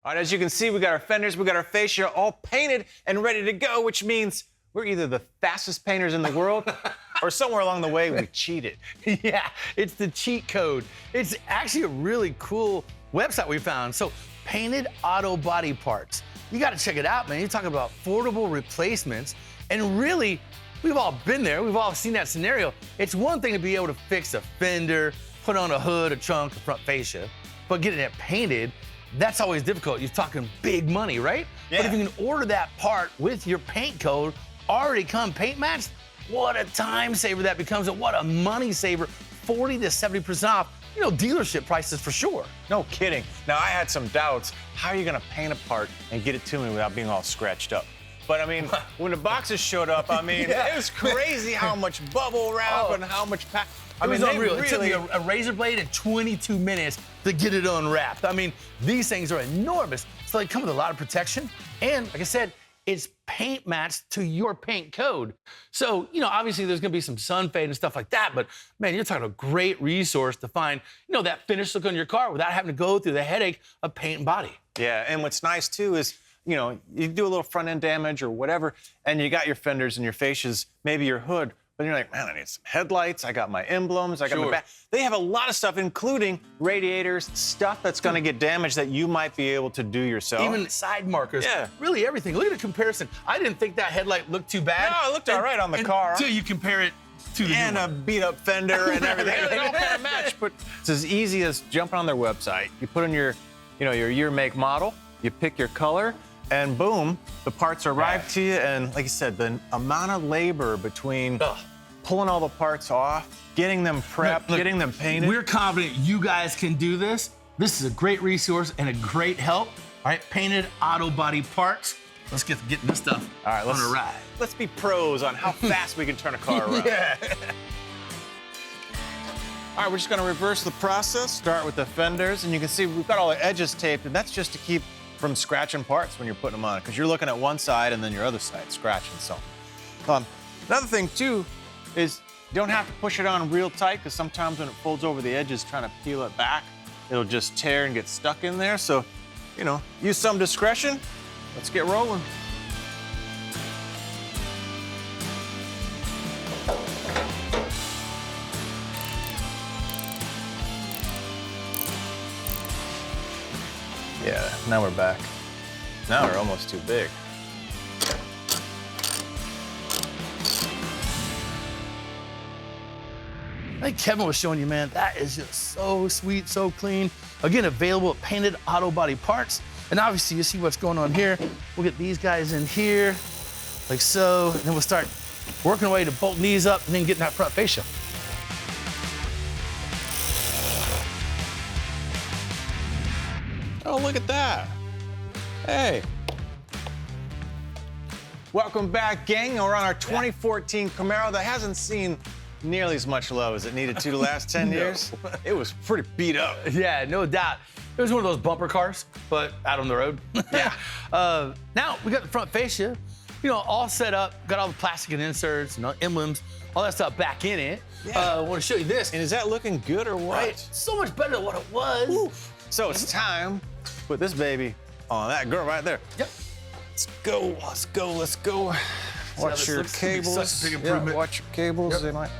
All right, as you can see, we got our fenders, we got our fascia all painted and ready to go, which means we're either the fastest painters in the world or somewhere along the way we cheated. Yeah, it's the cheat code. It's actually a really cool website we found. So, Painted Auto Body Parts. You got to check it out, man. You're talking about affordable replacements. And really, we've all been there. We've all seen that scenario. It's one thing to be able to fix a fender, put on a hood, a trunk, a front fascia, but getting it painted, that's always difficult. You're talking big money, right? Yeah. But if you can order that part with your paint code already come paint matched, what a time saver that becomes, and what a money saver, 40 to 70% off, you know, dealership prices for sure. No kidding. Now, I had some doubts. How are you gonna paint a part and get it to me without being all scratched up? But I mean, when the boxes showed up, I mean, Yeah. it was crazy how much bubble wrap and how much pack. I It mean, was they unreal. It took me really. a razor blade and 22 minutes to get it unwrapped. I mean, these things are enormous. So they come with a lot of protection. And like I said, it's paint matched to your paint code. So, you know, obviously there's gonna be some sun fade and stuff like that, but man, you're talking a great resource to find, you know, that finished look on your car without having to go through the headache of paint and body. Yeah, and what's nice too is, you know, you do a little front end damage or whatever, and you got your fenders and your fascias, maybe your hood, but you're like, man, I need some headlights, I got my emblems, I got my Sure. back. They have a lot of stuff, including radiators, stuff that's gonna get damaged that you might be able to do yourself. Even side markers. Yeah. Really everything. Look at the comparison. I didn't think that headlight looked too bad. No, it looked all right on the car. Until you compare it to the and new a one. beat up fender and everything. They all kind of match, but it's as easy as jumping on their website. You put in your, you know, your year, make, model, you pick your color, and boom, the parts arrive to you. And like you said, the amount of labor between Ugh. pulling all the parts off, getting them prepped, Look, getting them painted. We're confident you guys can do this. This is a great resource and a great help. All right, Painted Auto Body Parts. Let's get getting this stuff All right, on a ride. Let's be pros on how fast we can turn a car around. Yeah. All right, we're just gonna reverse the process, start with the fenders, and you can see we've got all the edges taped, and that's just to keep from scratching parts when you're putting them on, because you're looking at one side and then your other side scratching. So, another thing too is you don't have to push it on real tight, because sometimes when it folds over the edges trying to peel it back, it'll just tear and get stuck in there. So, you know, use some discretion. Let's get rolling. Yeah, now we're back. Now we're almost too big. Like Kevin was showing you, man, that is just so sweet, so clean. Again, available at Painted Auto Body Parts. And obviously, you see what's going on here. We'll get these guys in here, like so, and then we'll start working our way to bolting these up and then getting that front fascia. Oh, look at that. Hey. Welcome back, gang. We're on our 2014 Camaro that hasn't seen nearly as much love as it needed to the last 10 No. years. It was pretty beat up. Yeah, no doubt. It was one of those bumper cars, but out on the road. Yeah. Now we got the front fascia, you know, all set up, got all the plastic and inserts and emblems, all that stuff back in it. Yeah. I want to show you this. And is that looking good or what? Right, so much better than what it was. Oof. So it's time to put this baby on that girl right there. Yep. Let's go, let's go, let's go. how Watch this your looks. It's gonna be cables. such a big Yeah, improvement. watch your cables. Yep. They might